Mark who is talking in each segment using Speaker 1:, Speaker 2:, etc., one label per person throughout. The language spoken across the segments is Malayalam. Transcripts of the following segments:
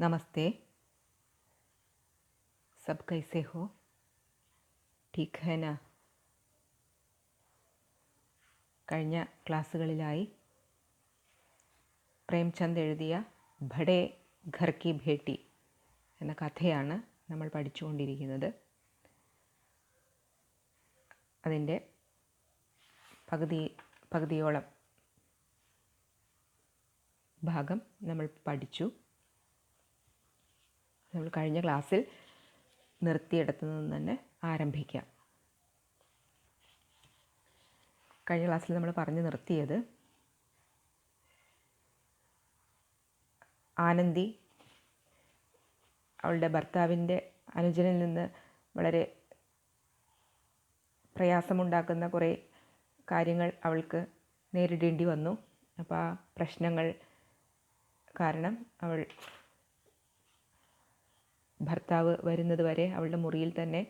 Speaker 1: नमस्ते, सब कैसे हो? ठीक है ना? കഴിഞ്ഞ ക്ലാസ്സുകളിലായി പ്രേംചന്ദ് എഴുതിയ ബഡേ ഘർ കി ഭേട്ടി എന്ന കഥയാണ് നമ്മൾ പഠിച്ചുകൊണ്ടിരിക്കുന്നത്. അതിൻ്റെ പകുതിയോളം ഭാഗം നമ്മൾ പഠിച്ചു. നമ്മൾ കഴിഞ്ഞ ക്ലാസ്സിൽ നിർത്തിയിടത്തു നിന്ന് തന്നെ ആരംഭിക്കാം. കഴിഞ്ഞ ക്ലാസ്സിൽ നമ്മൾ പറഞ്ഞു നിർത്തിയത് ആനന്ദി അവളുടെ ഭർത്താവിൻ്റെ അനുജനിൽ നിന്ന് വളരെ പ്രയാസമുണ്ടാക്കുന്ന കുറേ കാര്യങ്ങൾ അവൾക്ക് നേരിടേണ്ടി വന്നു. അപ്പോൾ ആ പ്രശ്നങ്ങൾ കാരണം അവൾ ഭർത്താവ് വരുന്നത് വരെ അവളുടെ മുറിയിൽ തന്നെ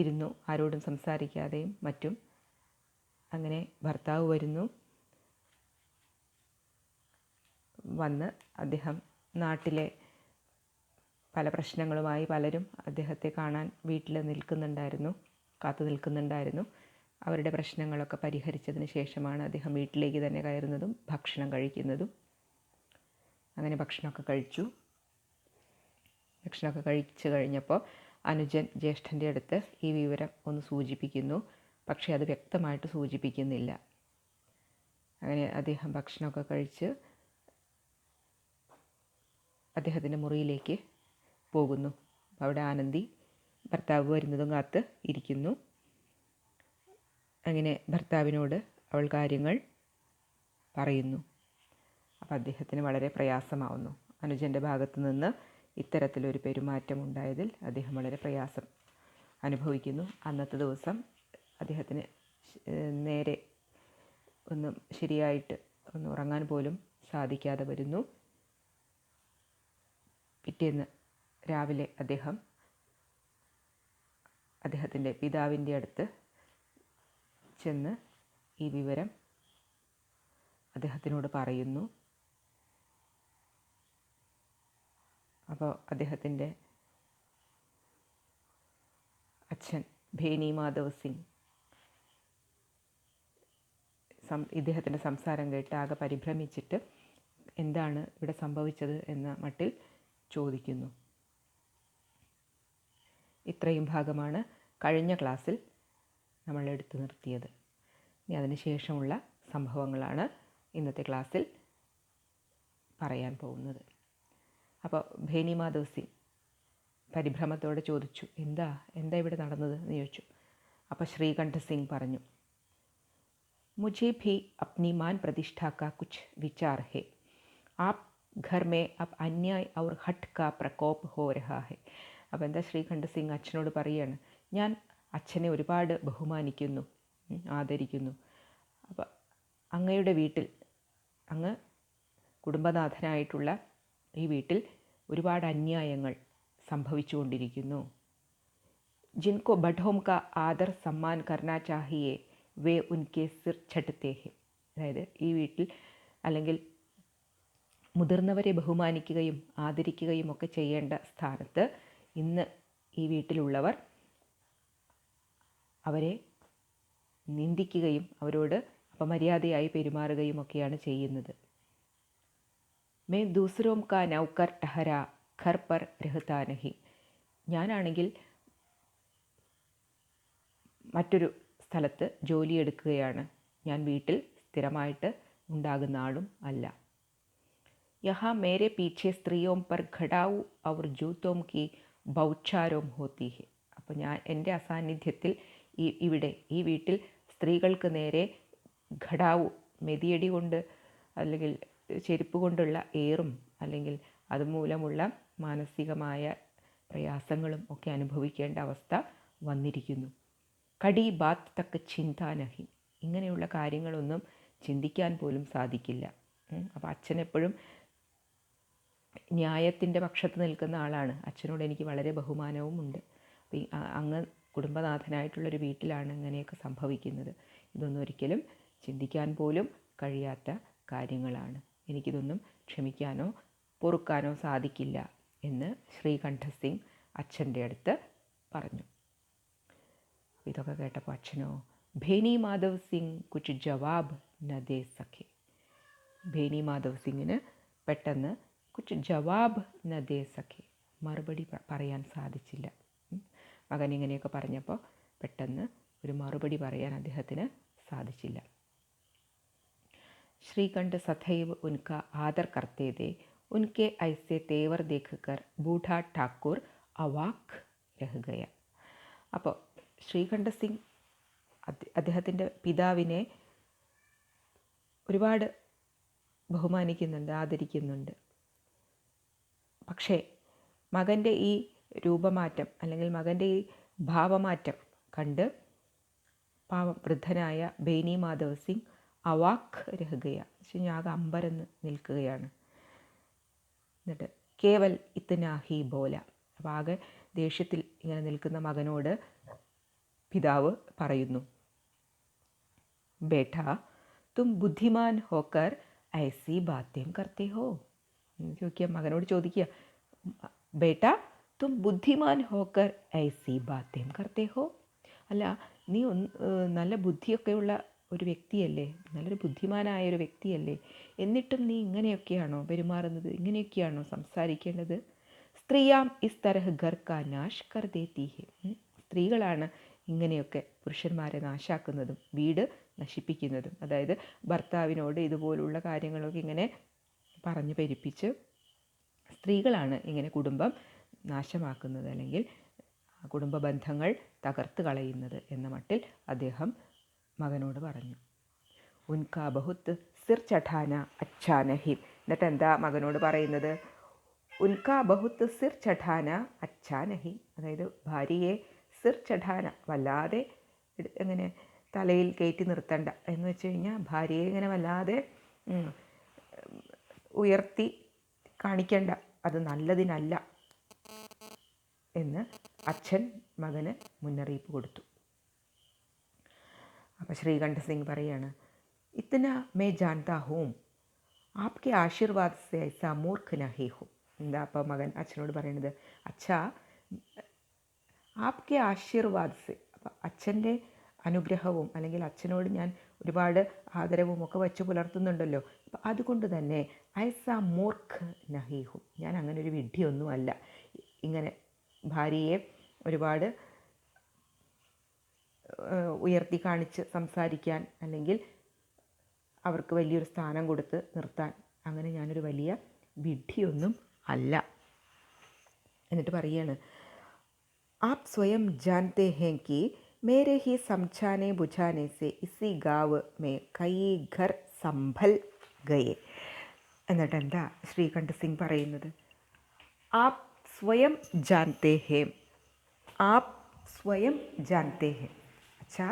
Speaker 1: ഇരുന്നു, ആരോടും സംസാരിക്കാതെയും മറ്റും. അങ്ങനെ ഭർത്താവ് വന്ന് അദ്ദേഹം നാട്ടിലെ പല പ്രശ്നങ്ങളുമായി പലരും അദ്ദേഹത്തെ കാണാൻ വീട്ടിൽ കാത്തു നിൽക്കുന്നുണ്ടായിരുന്നു. അവരുടെ പ്രശ്നങ്ങളൊക്കെ പരിഹരിച്ചതിന് ശേഷമാണ് അദ്ദേഹം വീട്ടിലേക്ക് തന്നെ കയറുന്നതും ഭക്ഷണം കഴിക്കുന്നതും. അങ്ങനെ ഭക്ഷണമൊക്കെ കഴിച്ചു കഴിഞ്ഞപ്പോൾ അനുജൻ ജ്യേഷ്ഠൻ്റെ അടുത്ത് ഈ വിവരം ഒന്ന് സൂചിപ്പിക്കുന്നു. പക്ഷേ അത് വ്യക്തമായിട്ട് സൂചിപ്പിക്കുന്നില്ല. അങ്ങനെ അദ്ദേഹം ഭക്ഷണമൊക്കെ കഴിച്ച് അദ്ദേഹത്തിൻ്റെ മുറിയിലേക്ക് പോകുന്നു. അവിടെ ആനന്ദി ഭർത്താവ് വരുന്നതും കാത്ത് ഇരിക്കുന്നു. അങ്ങനെ ഭർത്താവിനോട് അവൾ കാര്യങ്ങൾ പറയുന്നു. അപ്പോൾ അദ്ദേഹത്തിന് വളരെ പ്രയാസമാവുന്നു. അനുജൻ്റെ ഭാഗത്തു നിന്ന് ഇത്തരത്തിലൊരു പെരുമാറ്റം ഉണ്ടായതിൽ അദ്ദേഹം വളരെ പ്രയാസം അനുഭവിക്കുന്നു. അന്നത്തെ ദിവസം അദ്ദേഹത്തിന് നേരെ ശരിയായിട്ട് ഉറങ്ങാൻ പോലും സാധിക്കാതെ വരുന്നു. പിറ്റേന്ന് രാവിലെ അദ്ദേഹത്തിൻ്റെ പിതാവിൻ്റെ അടുത്ത് ചെന്ന് ഈ വിവരം അദ്ദേഹത്തിനോട് പറയുന്നു. അപ്പോൾ അദ്ദേഹത്തിൻ്റെ അച്ഛൻ ഭേനി മാധവ് സിംഗ് ഇദ്ദേഹത്തിൻ്റെ സംസാരം കേട്ട് ആകെ പരിഭ്രമിച്ചിട്ട് എന്താണ് ഇവിടെ സംഭവിച്ചത് എന്ന മട്ടിൽ ചോദിക്കുന്നു. ഇത്രയും ഭാഗമാണ് കഴിഞ്ഞ ക്ലാസ്സിൽ നമ്മൾ എടുത്തു നിർത്തിയത്. ഇനി അതിന് ശേഷമുള്ള സംഭവങ്ങളാണ് ഇന്നത്തെ ക്ലാസ്സിൽ പറയാൻ പോകുന്നത്. അപ്പോൾ ഭേനി മാധവ് സിംഗ് പരിഭ്രമത്തോടെ ചോദിച്ചു, എന്താ ഇവിടെ നടന്നത് എന്ന് ചോദിച്ചു. അപ്പോൾ ശ്രീകണ്ഠ സിംഗ് പറഞ്ഞു, മുझे भी अपनी मान प्रतिष्ठा का कुछ विचार है. आप घर में अब अन्याय और हट का प्रकोप हो रहा है. അപ്പോൾ എന്താ ശ്രീകണ്ഠ സിംഗ് അച്ഛനോട് പറയുകയാണ്, ഞാൻ അച്ഛനെ ഒരുപാട് ബഹുമാനിക്കുന്നു, ആദരിക്കുന്നു. അപ്പോൾ അങ്ങയുടെ വീട്ടിൽ, അങ്ങ് കുടുംബനാഥനായിട്ടുള്ള ഈ വീട്ടിൽ ഒരുപാട് അന്യായങ്ങൾ സംഭവിച്ചുകൊണ്ടിരിക്കുന്നു. ജിൻകോ ബഡോം കാ ആദർ സമ്മാൻ കർണാ ചാഹിയേ വേ ഉൻകെ സിർ ഛട്ട്തേ ഹെ. അതായത് ഈ വീട്ടിൽ അല്ലെങ്കിൽ മുതിർന്നവരെ ബഹുമാനിക്കുകയും ആദരിക്കുകയും ഒക്കെ ചെയ്യേണ്ട സ്ഥാനത്ത് ഇന്ന് ഈ വീട്ടിലുള്ളവർ അവരെ നിന്ദിക്കുകയും അവരോട് അപമര്യാദയായി പെരുമാറുകയും ഒക്കെയാണ് ചെയ്യുന്നത്. മേ ദൂസരോം കാ നൗക്കർ ടഹര ഘർ പർ രഹ്താ നഹി. ഞാനാണെങ്കിൽ മറ്റൊരു സ്ഥലത്ത് ജോലിയെടുക്കുകയാണ്, ഞാൻ വീട്ടിൽ സ്ഥിരമായിട്ട് ഉണ്ടാകുന്ന ആളും അല്ല. യഹാ മേരെ പീछे സ്ത്രീയോം പർ ഘടാവു ഔർ ജൂത്തോം കി ബൗച്ചാരോം ഹോത്തി ഹെ. അപ്പോൾ എൻ്റെ അസാന്നിധ്യത്തിൽ ഈ വീട്ടിൽ സ്ത്രീകൾക്ക് നേരെ ഘടാവു, മെതിയടി കൊണ്ട് അല്ലെങ്കിൽ ചെരുപ്പ് കൊണ്ടുള്ള ഏറും അല്ലെങ്കിൽ അതുമൂലമുള്ള മാനസികമായ പ്രയാസങ്ങളും ഒക്കെ അനുഭവിക്കേണ്ട അവസ്ഥ വന്നിരിക്കുന്നു. കടി ബാത്ത് തക്ക് ചിന്താ നഹി. ഇങ്ങനെയുള്ള കാര്യങ്ങളൊന്നും ചിന്തിക്കാൻ പോലും സാധിക്കില്ല. അപ്പോൾ അച്ഛനെപ്പോഴും ന്യായത്തിൻ്റെ പക്ഷത്ത് നിൽക്കുന്ന ആളാണ്. അച്ഛനോട് എനിക്ക് വളരെ ബഹുമാനവും ഉണ്ട്. അപ്പോൾ അങ്ങ് കുടുംബനാഥനായിട്ടുള്ളൊരു വീട്ടിലാണ് ഇങ്ങനെയൊക്കെ സംഭവിക്കുന്നത്. ഇതൊന്നും ഒരിക്കലും ചിന്തിക്കാൻ പോലും കഴിയാത്ത കാര്യങ്ങളാണ്. എനിക്കിതൊന്നും ക്ഷമിക്കാനോ പൊറുക്കാനോ സാധിക്കില്ല എന്ന് ശ്രീകണ്ഠ സിംഗ് അച്ഛൻ്റെ അടുത്ത് പറഞ്ഞു. ഇതൊക്കെ കേട്ടപ്പോൾ അച്ഛനോ ഭേനി മാധവ് സിംഗ് കുച്ച് ജവാബ് ന ദേ സഖേ. ഭേനി മാധവ് സിംഗിന് പെട്ടെന്ന് കുച്ച് ജവാബ് ന ദേ സഖേ, മറുപടി പറയാൻ സാധിച്ചില്ല. മകൻ ഇങ്ങനെയൊക്കെ പറഞ്ഞപ്പോൾ പെട്ടെന്ന് ഒരു മറുപടി പറയാൻ അദ്ദേഹത്തിന് സാധിച്ചില്ല. ശ്രീകണ്ഠ സദൈവ് ഉൻക ആദർ കർത്തേ थे, ഉൻകെ ഐസെ തേവർ ദേഖ് ബൂഢാ ഠാക്കൂർ അവാക് രഹ് ഗയ. അപ്പോൾ ശ്രീകണ്ഠ സിംഗ് അദ്ദേഹത്തിൻ്റെ പിതാവിനെ ഒരുപാട് ബഹുമാനിക്കുന്നുണ്ട്, ആദരിക്കുന്നുണ്ട്. പക്ഷേ മകൻ്റെ ഈ രൂപമാറ്റം അല്ലെങ്കിൽ മകൻ്റെ ഈ ഭാവമാറ്റം കണ്ട് പാവം വൃദ്ധനായ ബേനി മാധവ് സിംഗ് അവാക് രഹുകയ, ആകെ അമ്പരന്ന് നിൽക്കുകയാണ്. എന്നിട്ട് കേവൽ ഇത്തനാ ഹി ബോല. അപ്പോൾ ആകെ ദേഷ്യത്തിൽ ഇങ്ങനെ നിൽക്കുന്ന മകനോട് പിതാവ് പറയുന്നു, ബേട്ടാ തും ബുദ്ധിമാൻ ഹോക്കർ ഐസി ബാത്തേം കർത്തേ ഹോ. ചോദിക്കുക, മകനോട് ചോദിക്കുക, ബേട്ടാ തും ബുദ്ധിമാൻ ഹോക്കർ ഐസി ബാത്തേം കർത്തേ ഹോ. അല്ല, നീ നല്ല ബുദ്ധിയൊക്കെയുള്ള ഒരു വ്യക്തിയല്ലേ, നല്ലൊരു ബുദ്ധിമാനായ ഒരു വ്യക്തിയല്ലേ, എന്നിട്ടും നീ ഇങ്ങനെയൊക്കെയാണോ പെരുമാറുന്നത്, ഇങ്ങനെയൊക്കെയാണോ സംസാരിക്കേണ്ടത്? സ്ത്രീയാം ഇസ് തരഹ് ഘർ കാ നാശ് കർ ദേത്തി ഹെ. സ്ത്രീകളാണ് ഇങ്ങനെയൊക്കെ പുരുഷന്മാരെ നാശാക്കുന്നതും വീട് നശിപ്പിക്കുന്നതും. അതായത് ഭർത്താവിനോട് ഇതുപോലുള്ള കാര്യങ്ങളൊക്കെ ഇങ്ങനെ പറഞ്ഞു പെരുപ്പിച്ച് സ്ത്രീകളാണ് ഇങ്ങനെ കുടുംബം നാശമാക്കുന്നത് അല്ലെങ്കിൽ കുടുംബ ബന്ധങ്ങൾ തകർത്ത് കളയുന്നത് എന്ന മട്ടിൽ അദ്ദേഹം മകനോട് പറഞ്ഞു. ഉൻകാ ബഹുത്ത് സിർ ചഠാന അച്ഛാ നഹി. എന്നിട്ട് എന്താ മകനോട് പറയുന്നത്? ഉൻകാ ബഹുത്ത് സിർ ചഠാന അച്ഛാ നഹി. അതായത് ഭാര്യയെ സിർ ചഠാന, വല്ലാതെ എങ്ങനെ തലയിൽ കയറ്റി നിർത്തണ്ട എന്ന് വെച്ച് കഴിഞ്ഞാൽ ഭാര്യയെ ഇങ്ങനെ വല്ലാതെ ഉയർത്തി കാണിക്കേണ്ട, അത് നല്ലതിനല്ല എന്ന് അച്ഛൻ മകന് മുന്നറിയിപ്പ് കൊടുത്തു. അപ്പോൾ ശ്രീകണ്ഠ സിംഗ് പറയാണ്, ഇത്തന മേ ജാൻതാ ഹൂം ആപ്കെ ആശീർവാദ് സെ ഐസാ മൂർഖ് നഹി ഹൂം. എന്താ അപ്പോൾ മകൻ അച്ഛനോട് പറയുന്നത്? അച്ഛാ ആപ്കെ ആശീർവാദ് സെ, അപ്പോൾ അച്ഛൻ്റെ അനുഗ്രഹവും അല്ലെങ്കിൽ അച്ഛനോട് ഞാൻ ഒരുപാട് ആദരവും ഒക്കെ വച്ച് പുലർത്തുന്നുണ്ടല്ലോ, അപ്പം അതുകൊണ്ട് തന്നെ ഐസാ മൂർഖ് നഹി ഹൂം, ഞാൻ അങ്ങനെ ഒരു വിഡ്ഢിയൊന്നുമല്ല. ഇങ്ങനെ ഭാര്യയെ ഒരുപാട് ഉയർത്തി കാണിച്ച് സംസാരിക്കാൻ അല്ലെങ്കിൽ അവർക്ക് വലിയൊരു സ്ഥാനം കൊടുത്ത് നിർത്താൻ അങ്ങനെ ഞാനൊരു വലിയ വിഡ്ഢിയൊന്നും അല്ല. എന്നിട്ട് പറയാണ്, ആപ് സ്വയം ജാൻതേ ഹേ കി മേരെ ഹി സംജാനെ ബുझാനെ സെ ഇസി ഗാവ് മേ കൈ ഘർ സംഭൽ ഗയേ. എന്നിട്ട് എന്താ ശ്രീകണ്ഠ സിംഗ് പറയുന്നത്? ആപ് സ്വയം ജാൻതേ ഹേ, ആപ് സ്വയം ജാൻതേ ഹേ. അച്ഛാ,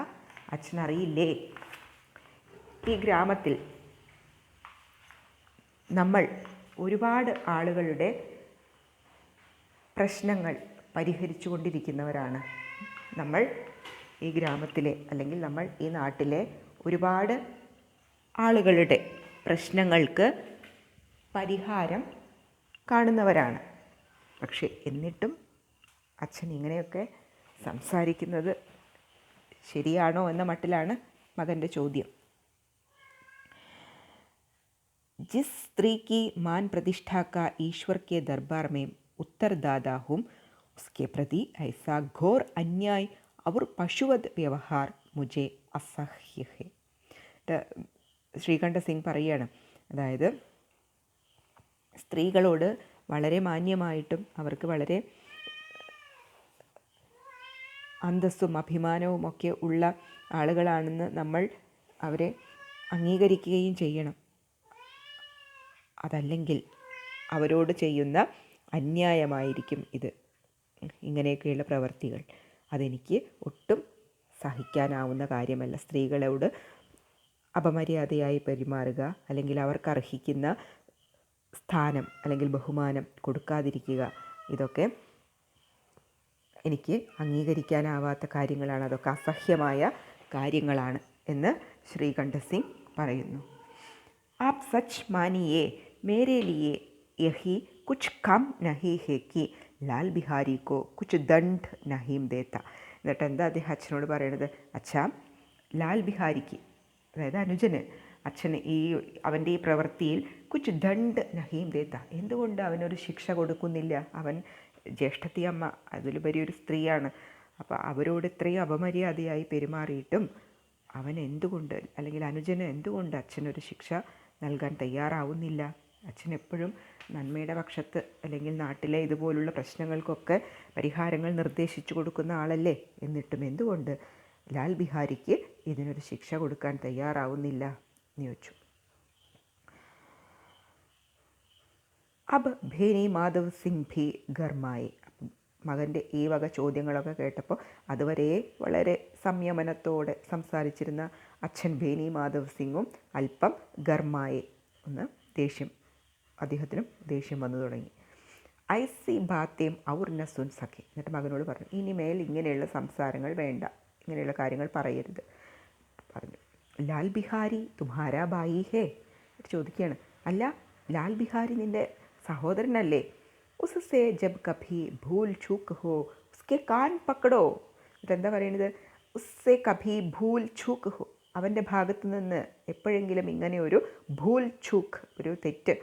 Speaker 1: അച്ഛനറിയില്ലേ, ഈ ഗ്രാമത്തിൽ നമ്മൾ ഒരുപാട് ആളുകളുടെ പ്രശ്നങ്ങൾ പരിഹരിച്ചു കൊണ്ടിരിക്കുന്നവരാണ്. നമ്മൾ ഈ ഗ്രാമത്തിലെ അല്ലെങ്കിൽ നമ്മൾ ഈ നാട്ടിലെ ഒരുപാട് ആളുകളുടെ പ്രശ്നങ്ങൾക്ക് പരിഹാരം കാണുന്നവരാണ്. പക്ഷേ എന്നിട്ടും അച്ഛൻ ഇങ്ങനെയൊക്കെ സംസാരിക്കുന്നത് ശരിയാണോ എന്ന മട്ടിലാണ് മകൻ്റെ ചോദ്യം. ജിസ് സ്ത്രീ की मान प्रतिष्ठा का ईश्वर के दरबार में उत्तरदाता हूँ, उसके प्रति ऐसा घोर अन्याय और पशुवध व्यवहार मुझे असह्य है. ശ്രീകണ്ഠ സിംഗ് പറയുകയാണ്, അതായത് സ്ത്രീകളോട് വളരെ മാന്യമായിട്ടും അവർക്ക് വളരെ അന്തസ്സും അഭിമാനവും ഒക്കെ ഉള്ള ആളുകളാണെന്ന് നമ്മൾ അവരെ അംഗീകരിക്കുകയും ചെയ്യണം. അതല്ലെങ്കിൽ അവരോട് ചെയ്യുന്ന അന്യായമായിരിക്കും ഇത്, ഇങ്ങനെയൊക്കെയുള്ള പ്രവർത്തികൾ. അതെനിക്ക് ഒട്ടും സഹിക്കാനാവുന്ന കാര്യമല്ല. സ്ത്രീകളോട് അപമര്യാദയായി പെരുമാറുക അല്ലെങ്കിൽ അവർക്ക് അർഹിക്കുന്ന സ്ഥാനം അല്ലെങ്കിൽ ബഹുമാനം കൊടുക്കാതിരിക്കുക, ഇതൊക്കെ എനിക്ക് അംഗീകരിക്കാനാവാത്ത കാര്യങ്ങളാണ്, അതൊക്കെ അസഹ്യമായ കാര്യങ്ങളാണ് എന്ന് ശ്രീകണ്ഠ സിംഗ് പറയുന്നു. आप सच मानिए मेरे लिए यही कुछ कम नहीं है कि ലാൽ ബിഹാരിക്കോ കുച്ച് ദണ്ഡ് നഹീം ദേത്ത. എന്നിട്ട് എന്താ അദ്ദേഹം അച്ഛനോട് പറയണത്? അച്ഛാ, ലാൽ ബിഹാരിക്ക്, അതായത് അനുജന്, അച്ഛന് അവൻ്റെ ഈ പ്രവൃത്തിയിൽ കുച്ച് ദണ്ഡ് നഹീം ദേത്ത, എന്തുകൊണ്ട് അവനൊരു ശിക്ഷ കൊടുക്കുന്നില്ല? അവൻ ജ്യേഷ്ഠത്തിയമ്മ, അതിലുപരി ഒരു സ്ത്രീയാണ്. അപ്പോൾ അവരോട് ഇത്രയും അപമര്യാദയായി പെരുമാറിയിട്ടും അവൻ എന്തുകൊണ്ട്, അല്ലെങ്കിൽ അനുജന് എന്തുകൊണ്ട് അച്ഛനൊരു ശിക്ഷ നൽകാൻ തയ്യാറാവുന്നില്ല? അച്ഛൻ എപ്പോഴും നന്മയുടെ പക്ഷത്ത്, അല്ലെങ്കിൽ നാട്ടിലെ ഇതുപോലുള്ള പ്രശ്നങ്ങൾക്കൊക്കെ പരിഹാരങ്ങൾ നിർദ്ദേശിച്ചു കൊടുക്കുന്ന ആളല്ലേ? എന്നിട്ടും എന്തുകൊണ്ട് ലാൽ ബിഹാരിക്ക് ഇതിനൊരു ശിക്ഷ കൊടുക്കാൻ തയ്യാറാവുന്നില്ല എന്ന് ചോദിച്ചു. അബ് ഭേനി മാധവ് സിംഗ് ഭി ഗർമായി. മകൻ്റെ ഈ വക ചോദ്യങ്ങളൊക്കെ കേട്ടപ്പോൾ അതുവരെ വളരെ സംയമനത്തോടെ സംസാരിച്ചിരുന്ന അച്ഛൻ ഭേനി മാധവ് സിംഗും അല്പം ഗർമായി, ഒന്ന് അദ്ദേഹത്തിനും ദേഷ്യം വന്നു തുടങ്ങി. ഐസി ബാത്തേം ഔർ ന സുൻ സഖെ. എന്നിട്ട് മകനോട് പറഞ്ഞു, ഇനിമേൽ ഇങ്ങനെയുള്ള സംസാരങ്ങൾ വേണ്ട, ഇങ്ങനെയുള്ള കാര്യങ്ങൾ പറയരുത് പറഞ്ഞു. ലാൽ ബിഹാരി തുമ്ഹാരാ ബായി ഹേ. ചോദിക്കുകയാണ്, അല്ല, ലാൽ ബിഹാരി നിൻ്റെ സഹോദരനല്ലേ? ഉസ്സേ ജബ് കഭി ഭൂൽ ചൂക്ക് ഹോ ഉസ്കെ കാൻ പക്കടോ. എന്നിട്ട് എന്താ പറയണത്? ഉസ്സേ കഭി ഭൂൽ ചൂക്ക് ഹോ, അവൻ്റെ ഭാഗത്തു നിന്ന് എപ്പോഴെങ്കിലും ഇങ്ങനെ ഒരു ഭൂൽ ചൂക്ക്, ഒരു തെറ്റ്,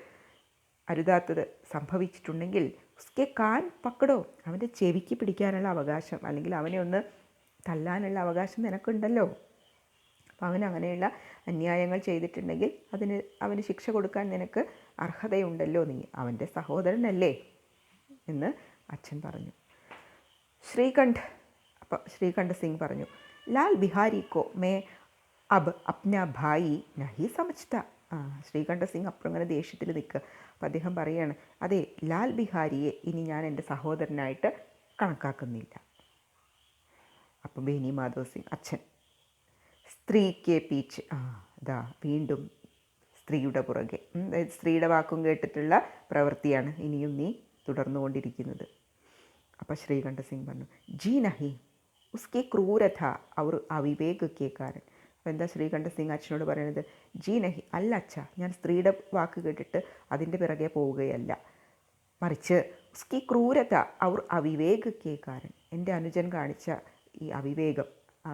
Speaker 1: അരുതാത്തത് സംഭവിച്ചിട്ടുണ്ടെങ്കിൽ ഉസ്കെ കാൻ പക്കടോ, അവൻ്റെ ചെവിക്ക് പിടിക്കാനുള്ള അവകാശം, അല്ലെങ്കിൽ അവനെ ഒന്ന് തല്ലാനുള്ള അവകാശം നിനക്കുണ്ടല്ലോ. അപ്പം അങ്ങനെയുള്ള അന്യായങ്ങൾ ചെയ്തിട്ടുണ്ടെങ്കിൽ അവന് ശിക്ഷ കൊടുക്കാൻ നിനക്ക് അർഹതയുണ്ടല്ലോ, നീ അവൻ്റെ സഹോദരനല്ലേ എന്ന് അച്ഛൻ പറഞ്ഞു. ശ്രീകണ്ഠ സിംഗ് പറഞ്ഞു, ലാൽ ബിഹാരിക്കോ മേ അബ് അപ്ന ഭായി നഹി സമജ്ത. ശ്രീകണ്ഠ സിംഗ് അപ്പുറം അങ്ങനെ ദേഷ്യത്തിൽ നിൽക്കുക. അപ്പം അദ്ദേഹം പറയുകയാണ്, അതെ, ലാൽ ബിഹാരിയെ ഇനി ഞാൻ എൻ്റെ സഹോദരനായിട്ട് കണക്കാക്കുന്നില്ല. അപ്പം ബേനി മാധവ് സിംഗ് അച്ഛൻ, സ്ത്രീക്ക് പീച്ച്, ഇതാ വീണ്ടും സ്ത്രീയുടെ പുറകെ, അതായത് സ്ത്രീയുടെ വാക്കും കേട്ടിട്ടുള്ള പ്രവൃത്തിയാണ് ഇനിയും നീ തുടർന്നുകൊണ്ടിരിക്കുന്നത്. അപ്പം ശ്രീകണ്ഠ സിംഗ് പറഞ്ഞു, ജി നഹി ഉസ്കി ക്രൂരത ഔർ അവിവേക് കെ കാരൻ. അപ്പോൾ എന്താ ശ്രീകണ്ഠ സിംഗ് അച്ഛനോട് പറയുന്നത്? ജി നഹി, അല്ല അച്ഛ, ഞാൻ സ്ത്രീയുടെ വാക്ക് കേട്ടിട്ട് അതിൻ്റെ പിറകെ പോവുകയല്ല, മറിച്ച് ഉസ്കി ക്രൂരത ഔർ അവിവേക് കെ കാരൻ, എൻ്റെ അനുജൻ കാണിച്ച ഈ അവിവേകം,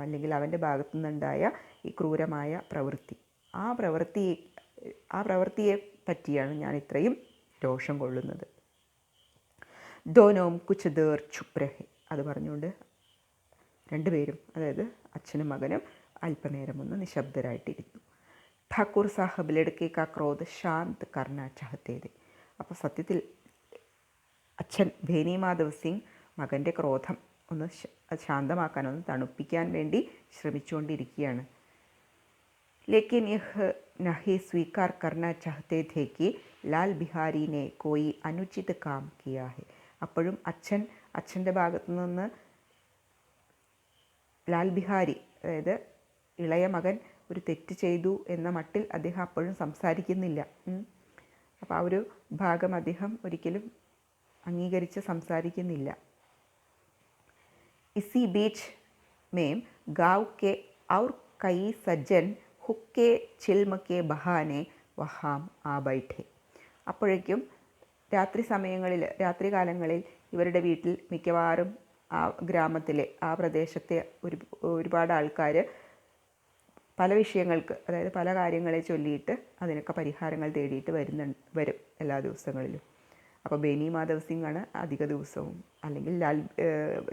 Speaker 1: അല്ലെങ്കിൽ അവൻ്റെ ഭാഗത്തു നിന്നുണ്ടായ ഈ ക്രൂരമായ പ്രവൃത്തി, ആ പ്രവൃത്തിയെ പറ്റിയാണ് ഞാൻ ഇത്രയും രോഷം കൊള്ളുന്നത്. ദോനോം കുച്ച് ദേർ ചുപ് രഹെ. അത് പറഞ്ഞുകൊണ്ട് രണ്ടുപേരും, അതായത് അച്ഛനും മകനും അല്പനേരം ഒന്ന് നിശബ്ദരായിട്ടിരുന്നു. ഠാക്കൂർ സാഹബ് ലഡ്കെ കാ ക്രോധ് ശാന്ത് കർണ ചാഹത്തെ തെ. അപ്പോൾ സത്യത്തിൽ അച്ഛൻ ഭേനി മാധവ് സിംഗ് മകൻ്റെ ക്രോധം ഒന്ന് ശാന്തമാക്കാൻ, ഒന്ന് തണുപ്പിക്കാൻ വേണ്ടി ശ്രമിച്ചുകൊണ്ടിരിക്കുകയാണ്. ലേക്കിൻ യഹ് നഹി സ്വീകാർ കർണ ചാഹത്തെ ഥേ കി ലാൽ ബിഹാരിനെ കോയി അനുചിത് കാം കിയാ ഹെ. അപ്പോഴും അച്ഛൻ്റെ ഭാഗത്തു നിന്ന് ലാൽ ബിഹാരി, അതായത് ഇളയ മകൻ ഒരു തെറ്റ് ചെയ്തു എന്ന മട്ടിൽ അദ്ദേഹം അപ്പോഴും സംസാരിക്കുന്നില്ല. അപ്പോൾ ആ ഒരു ഭാഗം അദ്ദേഹം ഒരിക്കലും അംഗീകരിച്ച് സംസാരിക്കുന്നില്ല. ഇസി ബീച്ച് മേം ഗാവ് കെ ഔർ കൈ സജ്ജൻ ഹുക്കെ ചിൽമ കെ ബഹാനെ വഹാം ആ ബൈഠെ. അപ്പോഴേക്കും രാത്രികാലങ്ങളിൽ ഇവരുടെ വീട്ടിൽ മിക്കവാറും ആ ഗ്രാമത്തിലെ, ആ പ്രദേശത്തെ ഒരുപാട് ആൾക്കാർ പല വിഷയങ്ങൾക്ക്, അതായത് പല കാര്യങ്ങളെ ചൊല്ലിയിട്ട് അതിനൊക്കെ പരിഹാരങ്ങൾ തേടിയിട്ട് വരും എല്ലാ ദിവസങ്ങളിലും. അപ്പോൾ ബേനി മാധവ് സിംഗ് ആണ് അധിക ദിവസവും, അല്ലെങ്കിൽ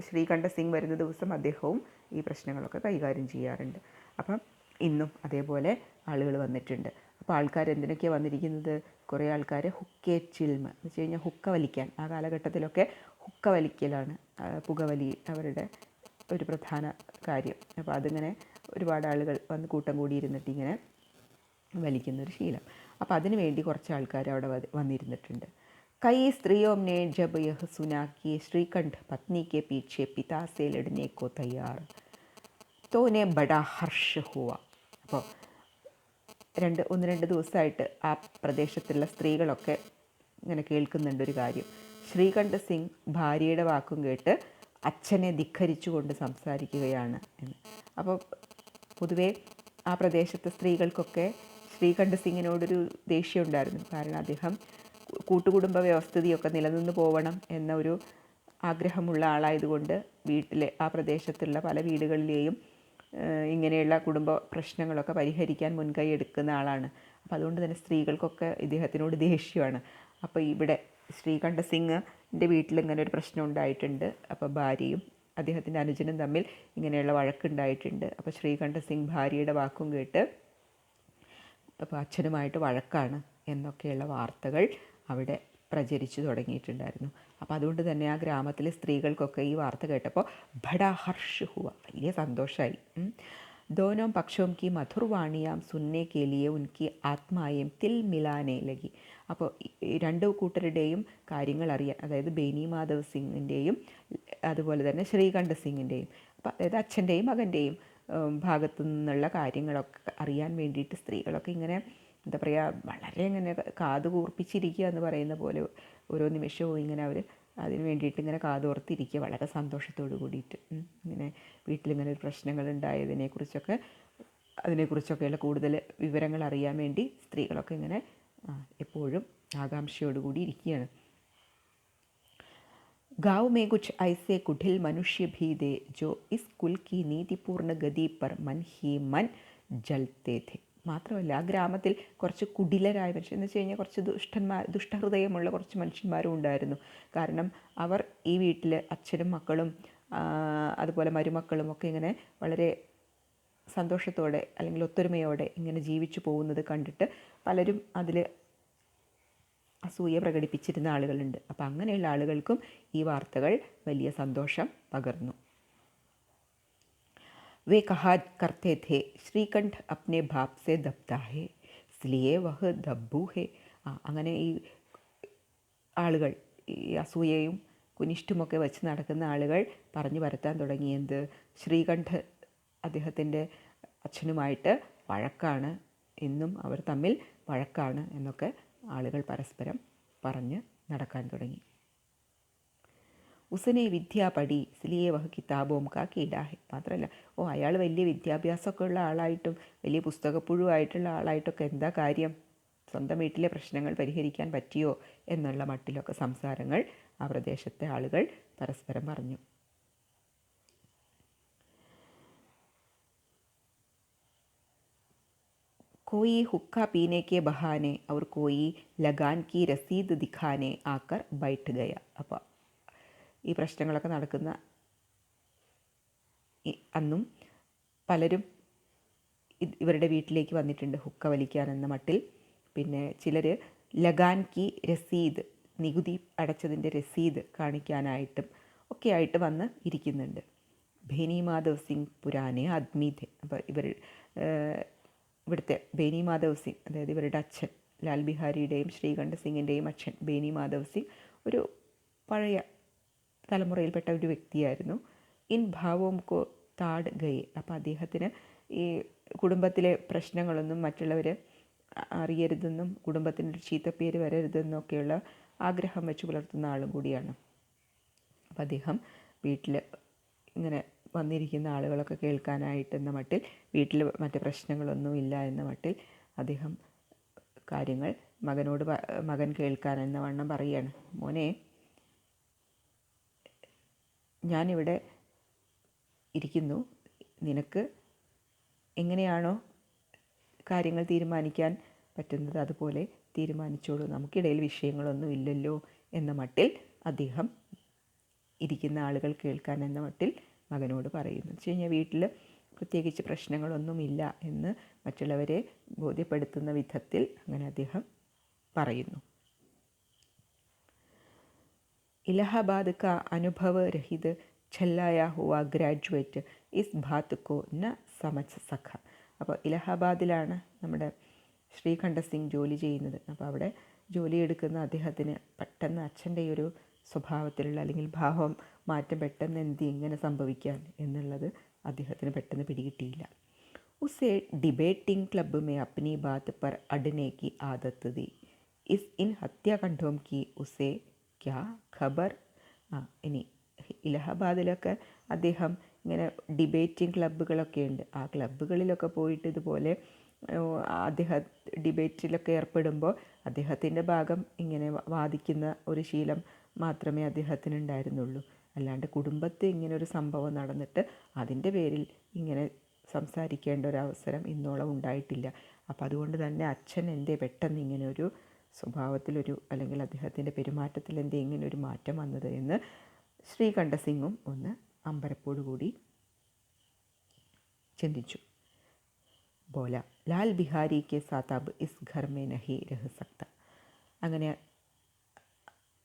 Speaker 1: ശ്രീകണ്ഠ സിംഗ് വരുന്ന ദിവസം അദ്ദേഹവും ഈ പ്രശ്നങ്ങളൊക്കെ കൈകാര്യം ചെയ്യാറുണ്ട്. അപ്പം ഇന്നും അതേപോലെ ആളുകൾ വന്നിട്ടുണ്ട്. അപ്പോൾ ആൾക്കാർ എന്തിനൊക്കെയാണ് വന്നിരിക്കുന്നത്? കുറേ ആൾക്കാർ ഹുക്കെ ചിൽമ എന്ന് വെച്ച് കഴിഞ്ഞാൽ ഹുക്ക വലിക്കാൻ, ആ കാലഘട്ടത്തിലൊക്കെ ഹുക്ക വലിക്കലാണ്, പുകവലി അവരുടെ ഒരു പ്രധാന കാര്യം. അപ്പോൾ അതിങ്ങനെ ഒരുപാട് ആളുകൾ വന്ന് കൂട്ടം കൂടിയിരുന്നിട്ട് ഇങ്ങനെ വലിക്കുന്നൊരു ശീലം. അപ്പോൾ അതിനു വേണ്ടി കുറച്ച് ആൾക്കാർ അവിടെ വന്നിരുന്നിട്ടുണ്ട്. കൈ സ്ത്രീയോം ने जब यह सुना कि श्रीकंठ पत्नी के पीछे पिता से लड़ने को तैयार तो उन्हें बड़ा हर्ष हुआ. അപ്പോൾ ഒന്ന് രണ്ട് ദിവസമായിട്ട് ആ പ്രദേശത്തുള്ള സ്ത്രീകളൊക്കെ ഇങ്ങനെ കേൾക്കുന്നുണ്ട് ഒരു കാര്യം, ശ്രീകണ്ഠ സിംഗ് ഭാര്യയുടെ വാക്കും കേട്ട് അച്ഛനെ ധിക്കരിച്ചുകൊണ്ട് സംസാരിക്കുകയാണ് എന്ന്. അപ്പോൾ പൊതുവേ ആ പ്രദേശത്തെ സ്ത്രീകൾക്കൊക്കെ ശ്രീകണ്ഠ സിംഗിനോടൊരു ദേഷ്യം ഉണ്ടായിരുന്നു. കാരണം അദ്ദേഹം കൂട്ടുകുടുംബ വ്യവസ്ഥിതിയൊക്കെ നിലനിന്ന് പോകണം എന്ന ഒരു ആഗ്രഹമുള്ള ആളായതുകൊണ്ട് വീട്ടിലെ ആ പ്രദേശത്തുള്ള പല വീടുകളിലെയും ഇങ്ങനെയുള്ള കുടുംബ പ്രശ്നങ്ങളൊക്കെ പരിഹരിക്കാൻ മുൻകൈ എടുക്കുന്ന ആളാണ്. അപ്പോൾ അതുകൊണ്ട് തന്നെ സ്ത്രീകൾക്കൊക്കെ ഇദ്ദേഹത്തിനോട് ദേഷ്യമാണ്. അപ്പോൾ ഇവിടെ ശ്രീകണ്ഠ സിംഗിൻ്റെ വീട്ടിൽ ഇങ്ങനെ ഒരു പ്രശ്നം ഉണ്ടായിട്ടുണ്ട്. അപ്പോൾ ഭാര്യയും അദ്ദേഹത്തിൻ്റെ അനുജനും തമ്മിൽ ഇങ്ങനെയുള്ള വഴക്കുണ്ടായിട്ടുണ്ട്. അപ്പോൾ ശ്രീകണ്ഠ സിംഗ് ഭാര്യയുടെ വാക്കും കേട്ട് അപ്പോൾ അച്ഛനുമായിട്ട് വഴക്കാണ് എന്നൊക്കെയുള്ള വാർത്തകൾ അവിടെ പ്രചരിച്ചു തുടങ്ങിയിട്ടുണ്ടായിരുന്നു. അപ്പോൾ അതുകൊണ്ട് തന്നെ ആ ഗ്രാമത്തിലെ സ്ത്രീകൾക്കൊക്കെ ഈ വാർത്ത കേട്ടപ്പോൾ ബഡാ ഹർഷ് ഹുവ, വലിയ സന്തോഷമായി. दोनों पक्षों की मधुर वाणियां सुनने के लिए उनकी आत्माएं तिल मिलाने लगी. അപ്പോൾ രണ്ട് കൂട്ടരുടെയും കാര്യങ്ങൾ അറിയാൻ, അതായത് ബേനി മാധവ് സിംഗിൻ്റെയും അതുപോലെ തന്നെ ശ്രീകണ്ഠ സിംഗിൻ്റെയും, അപ്പോൾ അതായത് അച്ഛൻ്റെയും മകൻ്റെയും ഭാഗത്തു നിന്നുള്ള കാര്യങ്ങളൊക്കെ അറിയാൻ വേണ്ടിയിട്ട് സ്ത്രീകളൊക്കെ ഇങ്ങനെ എന്താ പറയുക, വളരെ ഇങ്ങനെ കാത് കൂർപ്പിച്ചിരിക്കുക എന്ന് പറയുന്ന പോലെ ഓരോ നിമിഷവും ഇങ്ങനെ അവർ അതിന് വേണ്ടിയിട്ട് ഇങ്ങനെ കാതോർത്തിരിക്കുക, വളരെ സന്തോഷത്തോട് കൂടിയിട്ട്. ഇങ്ങനെ വീട്ടിലിങ്ങനെ ഒരു പ്രശ്നങ്ങൾ അതിനെക്കുറിച്ചൊക്കെയുള്ള കൂടുതൽ വിവരങ്ങൾ അറിയാൻ വേണ്ടി സ്ത്രീകളൊക്കെ ഇങ്ങനെ എപ്പോഴും ആകാംക്ഷയോടുകൂടി ഇരിക്കുകയാണ്. गाँव में कुछ ऐसे कुटिल मनुष्य भी थे जो इस कुल की नीतिपूर्ण गति पर मन ही मन जलते थे. മാത്രമല്ല ആ ഗ്രാമത്തിൽ കുറച്ച് കുടിലരായ മനുഷ്യർ എന്ന് വെച്ച് കഴിഞ്ഞാൽ കുറച്ച് ദുഷ്ടഹൃദയമുള്ള കുറച്ച് മനുഷ്യന്മാരും ഉണ്ടായിരുന്നു. കാരണം അവർ ഈ വീട്ടിൽ അച്ഛനും മക്കളും അതുപോലെ മരുമക്കളും ഒക്കെ ഇങ്ങനെ വളരെ സന്തോഷത്തോടെ അല്ലെങ്കിൽ ഒത്തൊരുമയോടെ ഇങ്ങനെ ജീവിച്ചു പോകുന്നത് കണ്ടിട്ട് പലരും അതിൽ അസൂയ പ്രകടിപ്പിച്ചിരുന്ന ആളുകളുണ്ട്. അപ്പോൾ അങ്ങനെയുള്ള ആളുകൾക്കും ഈ വാർത്തകൾ വലിയ സന്തോഷം പകർന്നു. वे कहा करते थे श्रीकंठ अपने बाप से दबता है इसलिए वह दब्बू है. അങ്ങനെ ഈ ആളുകൾ, ഈ അസൂയയും കുനിഷ്ടുമൊക്കെ വെച്ച് നടക്കുന്ന ആളുകൾ പറഞ്ഞു പരത്താൻ തുടങ്ങിയത് ശ്രീകണ്ഠ് അദ്ദേഹത്തിൻ്റെ അച്ഛനുമായിട്ട് വഴക്കാണ് എന്നും അവർ തമ്മിൽ വഴക്കാണ് എന്നൊക്കെ ആളുകൾ പരസ്പരം പറഞ്ഞ് നടക്കാൻ തുടങ്ങി. ഉസനെ വിദ്യ പഠി ഇസ്ലിയെ വഹ കിതാബോം കാ കീടാ ഹെ. മാത്രമല്ല അയാൾ വലിയ വിദ്യാഭ്യാസമൊക്കെ ഉള്ള ആളായിട്ടും വലിയ പുസ്തകപ്പുഴുവായിട്ടുള്ള ആളായിട്ടൊക്കെ എന്താ കാര്യം, സ്വന്തം വീട്ടിലെ പ്രശ്നങ്ങൾ പരിഹരിക്കാൻ പറ്റിയോ എന്നുള്ള മട്ടിലൊക്കെ സംസാരങ്ങൾ ആ പ്രദേശത്തെ ആളുകൾ പരസ്പരം പറഞ്ഞു. कोई हुक्का पीने के बहाने और कोई लगान की रसीद दिखाने आकर बैठ गया. അപ്പോൾ ഈ പ്രശ്നങ്ങളൊക്കെ നടക്കുന്ന അന്നും പലരും ഇവരുടെ വീട്ടിലേക്ക് വന്നിട്ടുണ്ട് ഹുക്ക വലിക്കാൻ എന്ന മട്ടിൽ. പിന്നെ ചിലർ ലഗാൻ കി രസീദ്, നികുതി അടച്ചതിൻ്റെ രസീദ് കാണിക്കാനായിട്ടും ഒക്കെ ആയിട്ട് വന്ന് ഇരിക്കുന്നുണ്ട്. ബേനി മാധവ് സിംഗ് പുരാനെ ആദ്മി ഥെ. അപ്പോൾ ഇവിടുത്തെ ബേനി മാധവ് സിംഗ്, അതായത് ഇവരുടെ അച്ഛൻ ലാൽ ബിഹാരിയുടെയും ശ്രീകണ്ഠ സിംഗിൻ്റെയും അച്ഛൻ ബേനി മാധവ് സിംഗ് ഒരു പഴയ തലമുറയിൽപ്പെട്ട ഒരു വ്യക്തിയായിരുന്നു. ഇൻ ഭാവോം കോ താഡ് ഗയെ. അപ്പോൾ അദ്ദേഹത്തിന് ഈ കുടുംബത്തിലെ പ്രശ്നങ്ങളൊന്നും മറ്റുള്ളവർ അറിയരുതെന്നും കുടുംബത്തിൻ്റെ ഒരു ചീത്തപ്പേര് വരരുതെന്നൊക്കെയുള്ള ആഗ്രഹം വെച്ച് പുലർത്തുന്ന ആളും കൂടിയാണ്. അപ്പോൾ അദ്ദേഹം വീട്ടിൽ ഇങ്ങനെ വന്നിരിക്കുന്ന ആളുകളൊക്കെ കേൾക്കാനായിട്ടെന്ന മട്ടിൽ, വീട്ടിൽ മറ്റ് പ്രശ്നങ്ങളൊന്നുമില്ല എന്ന മട്ടിൽ അദ്ദേഹം കാര്യങ്ങൾ മകൻ കേൾക്കാൻ എന്ന വണ്ണം പറയുകയാണ്. മോനെ, ഞാനിവിടെ ഇരിക്കുന്നു, നിനക്ക് എങ്ങനെയാണോ കാര്യങ്ങൾ തീരുമാനിക്കാൻ പറ്റുന്നത് അതുപോലെ തീരുമാനിച്ചോളൂ, നമുക്കിടയിൽ വിഷയങ്ങളൊന്നും ഇല്ലല്ലോ എന്ന മട്ടിൽ അദ്ദേഹം ഇരിക്കുന്ന ആളുകൾ കേൾക്കാൻ എന്ന മട്ടിൽ മകനോട് പറയുന്നു. വെച്ച് കഴിഞ്ഞാൽ വീട്ടിൽ പ്രത്യേകിച്ച് പ്രശ്നങ്ങളൊന്നുമില്ല എന്ന് മറ്റുള്ളവരെ ബോധ്യപ്പെടുത്തുന്ന വിധത്തിൽ അങ്ങനെ അദ്ദേഹം പറയുന്നു. ഇലഹാബാദ് കാ അനുഭവ രഹിത് ഛല്ലായ ഹുവ ഗ്രാജുവേറ്റ് ഇസ് ബാത് കോ ന സമജ് സഖ. അപ്പോൾ ഇലഹാബാദിലാണ് നമ്മുടെ ശ്രീകണ്ഠ സിംഗ് ജോലി ചെയ്യുന്നത്. അപ്പോൾ അവിടെ ജോലിയെടുക്കുന്ന അദ്ദേഹത്തിന് പെട്ടെന്ന് അച്ഛൻ്റെ ഒരു സ്വഭാവത്തിലുള്ള അല്ലെങ്കിൽ ഭാവം മാറ്റം പെട്ടെന്ന് ഇങ്ങനെ സംഭവിക്കാൻ എന്നുള്ളത് അദ്ദേഹത്തിന് പെട്ടെന്ന് പിടികിട്ടിയില്ല. ഉസേ ഡിബേറ്റിംഗ് ക്ലബ് മേ അപ്നി ബാത് പർ അഡ്നെ കി ആദത്ത് ദി ഇസ് ഇൻ ഹത്യാകണ്ഠോം കി ഉസേ ക്യാ ഖബർ. ഇനി ഇലഹാബാദിലൊക്കെ അദ്ദേഹം ഇങ്ങനെ ഡിബേറ്റിംഗ് ക്ലബ്ബുകളൊക്കെ ഉണ്ട്. ആ ക്ലബ്ബുകളിലൊക്കെ പോയിട്ട് ഇതുപോലെ അദ്ദേഹം ഡിബേറ്റിലൊക്കെ ഏർപ്പെടുമ്പോൾ അദ്ദേഹത്തിൻ്റെ ഭാഗം ഇങ്ങനെ വാദിക്കുന്ന ഒരു ശീലം മാത്രമേ അദ്ദേഹത്തിന് ഉണ്ടായിരുന്നുള്ളൂ. അല്ലാണ്ട് കുടുംബത്തിൽ ഇങ്ങനെ ഒരു സംഭവം നടന്നിട്ട് അതിൻ്റെ പേരിൽ ഇങ്ങനെ സംസാരിക്കേണ്ട ഒരവസരം ഇന്നോളം ഉണ്ടായിട്ടില്ല. അപ്പോൾ അതുകൊണ്ട് തന്നെ അച്ഛൻ എന്തേ പെട്ടെന്ന് ഇങ്ങനെ ഒരു സ്വഭാവത്തിലൊരു അല്ലെങ്കിൽ അദ്ദേഹത്തിൻ്റെ പെരുമാറ്റത്തിൽ എന്തേ ഇങ്ങനെ ഒരു മാറ്റം വന്നത് എന്ന് ശ്രീകണ്ഠസിംഗും ഒന്ന് അമ്പരപ്പോടുകൂടി ചിന്തിച്ചു. Bola Lal Bihari K Saath Ab is Ghar may നഹി രഹ സക്ത. അങ്ങനെ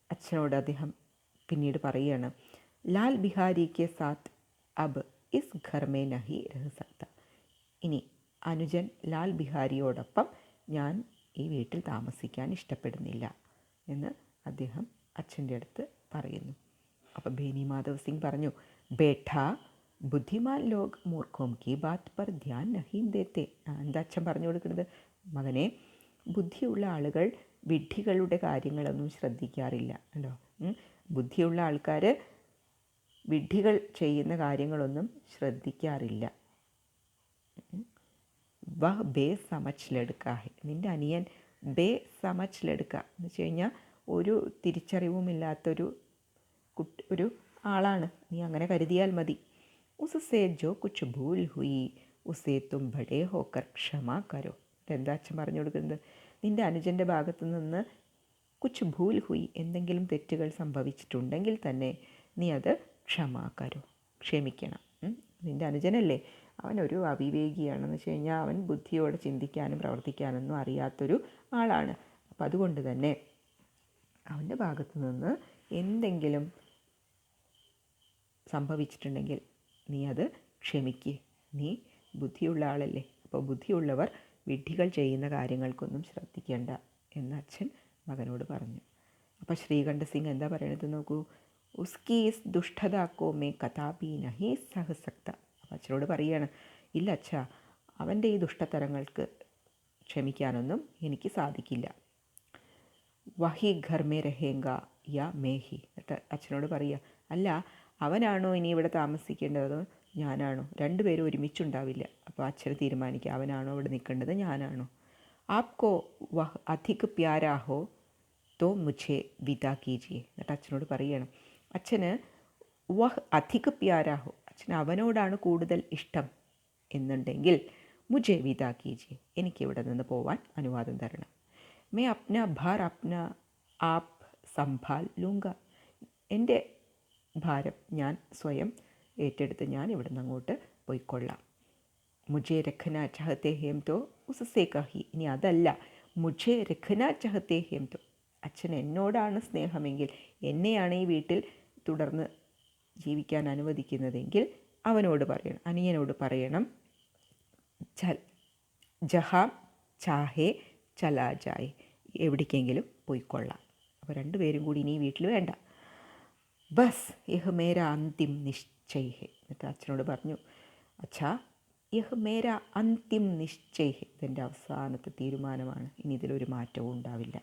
Speaker 1: അച്ഛനോട് അദ്ദേഹം പിന്നീട് പറയുകയാണ്, Lal Bihari K Saath Ab is Ghar may നഹി രഹ സക്ത. ഇനി അനുജൻ ലാൽ ബിഹാരിയോടൊപ്പം ഞാൻ ഈ വീട്ടിൽ താമസിക്കാൻ ഇഷ്ടപ്പെടുന്നില്ല എന്ന് അദ്ദേഹം അച്ഛൻ്റെ അടുത്ത് പറയുന്നു. അപ്പോൾ ബേനി മാധവ് സിംഗ് പറഞ്ഞു, ബേഠ ബുദ്ധിമാൻ ലോക് മൂർഖോം കി ബാത് പർ ധ്യാൻ നഹീം ദേത്തെ. എന്താ അച്ഛൻ പറഞ്ഞു കൊടുക്കുന്നത്? മകനെ, ബുദ്ധിയുള്ള ആളുകൾ വിഡ്ഢികളുടെ കാര്യങ്ങളൊന്നും ശ്രദ്ധിക്കാറില്ല അല്ലോ. ബുദ്ധിയുള്ള ആൾക്കാർ വിഡ്ഢികൾ ചെയ്യുന്ന കാര്യങ്ങളൊന്നും ശ്രദ്ധിക്കാറില്ല. വഹ് ബേ സമച്ച് ലടുക്ക ഹെ. നിൻ്റെ അനിയൻ ബേ സമച്ച് ലടുക്ക എന്ന് വെച്ച് കഴിഞ്ഞാൽ ഒരു തിരിച്ചറിവുമില്ലാത്തൊരു ഒരു ആളാണ്. നീ അങ്ങനെ കരുതിയാൽ മതി. ഉസ്സേ ജോ കുച്ച് ഭൂൽ ഹുയി ഉസ്സേ തും ബഡേ ഹോക്കർ ക്ഷമ കരോ. എന്താ അച്ഛൻ പറഞ്ഞു കൊടുക്കുന്നത്? നിൻ്റെ അനുജൻ്റെ ഭാഗത്തു നിന്ന് കുച്ച് ഭൂൽ ഹുയി, എന്തെങ്കിലും തെറ്റുകൾ സംഭവിച്ചിട്ടുണ്ടെങ്കിൽ തന്നെ നീ അത് ക്ഷമ കരോ, ക്ഷമിക്കണം. നിൻ്റെ അനുജനല്ലേ, അവനൊരു അവിവേകിയാണെന്ന് വെച്ച് കഴിഞ്ഞാൽ അവൻ ബുദ്ധിയോടെ ചിന്തിക്കാനും പ്രവർത്തിക്കാനൊന്നും അറിയാത്തൊരു ആളാണ്. അപ്പം അതുകൊണ്ട് തന്നെ അവൻ്റെ ഭാഗത്തു നിന്ന് എന്തെങ്കിലും സംഭവിച്ചിട്ടുണ്ടെങ്കിൽ നീ അത് ക്ഷമിക്കുക. നീ ബുദ്ധിയുള്ള ആളല്ലേ. അപ്പോൾ ബുദ്ധിയുള്ളവർ വിഡ്ഢികൾ ചെയ്യുന്ന കാര്യങ്ങൾക്കൊന്നും ശ്രദ്ധിക്കേണ്ട എന്ന് അച്ഛൻ മകനോട് പറഞ്ഞു. അപ്പോൾ ശ്രീകണ്ഠസിംഗ് എന്താ പറയണത് നോക്കൂ. ഉസ്കി ഇസ് ദുഷ്ടതാക്കോ മേ കഥാപി നഹി സഹ സക്ത. അപ്പോൾ അച്ഛനോട് പറയുകയാണ്, ഇല്ല അച്ഛാ, അവൻ്റെ ഈ ദുഷ്ടതരങ്ങൾക്ക് ക്ഷമിക്കാനൊന്നും എനിക്ക് സാധിക്കില്ല. വഹി ഘർ മേ രഹേങ്ക യാ മേഹി. എന്നിട്ട് അച്ഛനോട് പറയുക, അല്ല അവനാണോ ഇനി ഇവിടെ താമസിക്കേണ്ടതോ ഞാനാണോ? രണ്ടുപേരും ഒരുമിച്ചുണ്ടാവില്ല. അപ്പോൾ അച്ഛന് തീരുമാനിക്കുക, അവനാണോ ഇവിടെ നിൽക്കേണ്ടത്, ഞാനാണോ? ആപ്കോ വഹ് അധിക് പ്യാരാഹോ തോ മുझे വിദാ കീജിയെ. എന്നിട്ട് അച്ഛനോട് പറയണം, അച്ഛന് വഹ് അധിക് പ്യാരാഹോ, അച്ഛന് അവനോടാണ് കൂടുതൽ ഇഷ്ടം എന്നുണ്ടെങ്കിൽ മുझे വിദാ കീജിയെ, എനിക്കിവിടെ നിന്ന് പോവാൻ അനുവാദം തരണം. May അപ്ന Bhar അപ്ന app Sambhal ലൂങ്ക. എൻ്റെ ഭാരം ഞാൻ സ്വയം ഏറ്റെടുത്ത് ഞാൻ ഇവിടെ നിന്ന് അങ്ങോട്ട് പോയിക്കൊള്ളാം. മുझे രഖന ചഹത്തെ ഹേം തോ ഉസ്സേ കഹി. ഇനി അതല്ല, മുझे രഖന ചഹത്തെ ഹേം തോ, അച്ഛൻ എന്നോടാണ് സ്നേഹമെങ്കിൽ, എന്നെയാണ് ഈ വീട്ടിൽ തുടർന്ന് ജീവിക്കാൻ അനുവദിക്കുന്നതെങ്കിൽ അവനോട് പറയണം, അനിയനോട് പറയണം, ജഹാം ചാഹേ ചലാ ജായേ, എവിടേക്കെങ്കിലും പോയിക്കൊള്ളാം. അപ്പോൾ രണ്ടുപേരും കൂടി ഇനി ഈ വീട്ടിൽ വേണ്ട. ബസ് യഹ് മേര അന്തിം നിശ്ചയ് ഹെ. എന്നിട്ട് അച്ഛനോട് പറഞ്ഞു, അച്ഛാ യഹ് മേര അന്തിം നിശ്ചയ് ഹെ, ഇതെൻ്റെ അവസാനത്തെ തീരുമാനമാണ്, ഇനി ഇതിലൊരു മാറ്റവും ഉണ്ടാവില്ല.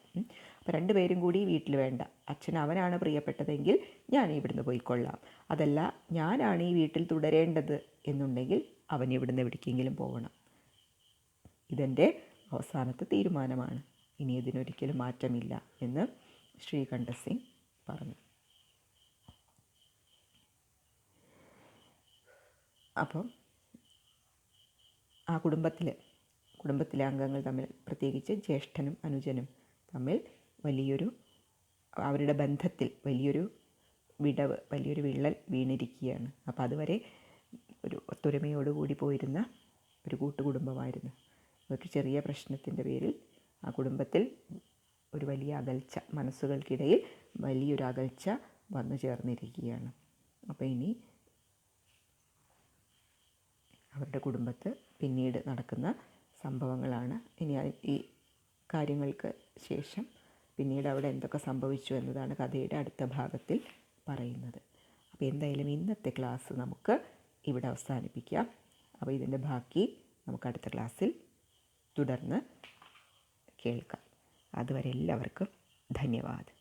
Speaker 1: അപ്പോൾ രണ്ടുപേരും കൂടി വീട്ടിൽ വേണ്ട. അച്ഛൻ അവനാണ് പ്രിയപ്പെട്ടതെങ്കിൽ ഞാൻ ഇവിടുന്ന് പോയിക്കൊള്ളാം. അതല്ല, ഞാനാണ് ഈ വീട്ടിൽ തുടരേണ്ടത് എന്നുണ്ടെങ്കിൽ അവൻ ഇവിടുന്ന് എവിടേക്കെങ്കിലും പോകണം. ഇതെൻ്റെ അവസാനത്തെ തീരുമാനമാണ്, ഇനി ഇതിനൊരിക്കലും മാറ്റമില്ല എന്ന് ശ്രീകണ്ഠസിംഗ് പറഞ്ഞു. അപ്പം ആ കുടുംബത്തിലെ അംഗങ്ങൾ തമ്മിൽ, പ്രത്യേകിച്ച് ജ്യേഷ്ഠനും അനുജനും തമ്മിൽ അവരുടെ ബന്ധത്തിൽ വലിയൊരു വിടവ്, വലിയൊരു വിള്ളൽ വീണിരിക്കുകയാണ്. അപ്പോൾ അതുവരെ ഒരു ഒത്തൊരുമയോടുകൂടി പോയിരുന്ന ഒരു കൂട്ടുകുടുംബമായിരുന്നു. ഒരു ചെറിയ പ്രശ്നത്തിൻ്റെ പേരിൽ ആ കുടുംബത്തിൽ ഒരു വലിയ അകൽച്ച, മനസ്സുകൾക്കിടയിൽ വലിയൊരു അകൽച്ച വന്നു ചേർന്നിരിക്കുകയാണ്. അപ്പോൾ ഇനി അവരുടെ കുടുംബത്ത് പിന്നീട് നടക്കുന്ന സംഭവങ്ങളാണ് ഇനി ഈ കാര്യങ്ങൾക്ക് ശേഷം പിന്നീട് അവിടെ എന്തൊക്കെ സംഭവിച്ചു എന്നതാണ് കഥയുടെ അടുത്ത ഭാഗത്തിൽ പറയുന്നത്. അപ്പോൾ എന്തായാലും ഇന്നത്തെ ക്ലാസ് നമുക്ക് ഇവിടെ അവസാനിപ്പിക്കാം. അപ്പോൾ ഇതിൻ്റെ ബാക്കി നമുക്ക് അടുത്ത ക്ലാസ്സിൽ തുടർന്ന് കേൾക്കാം. അതുവരെ എല്ലാവർക്കും ധന്യവാദം.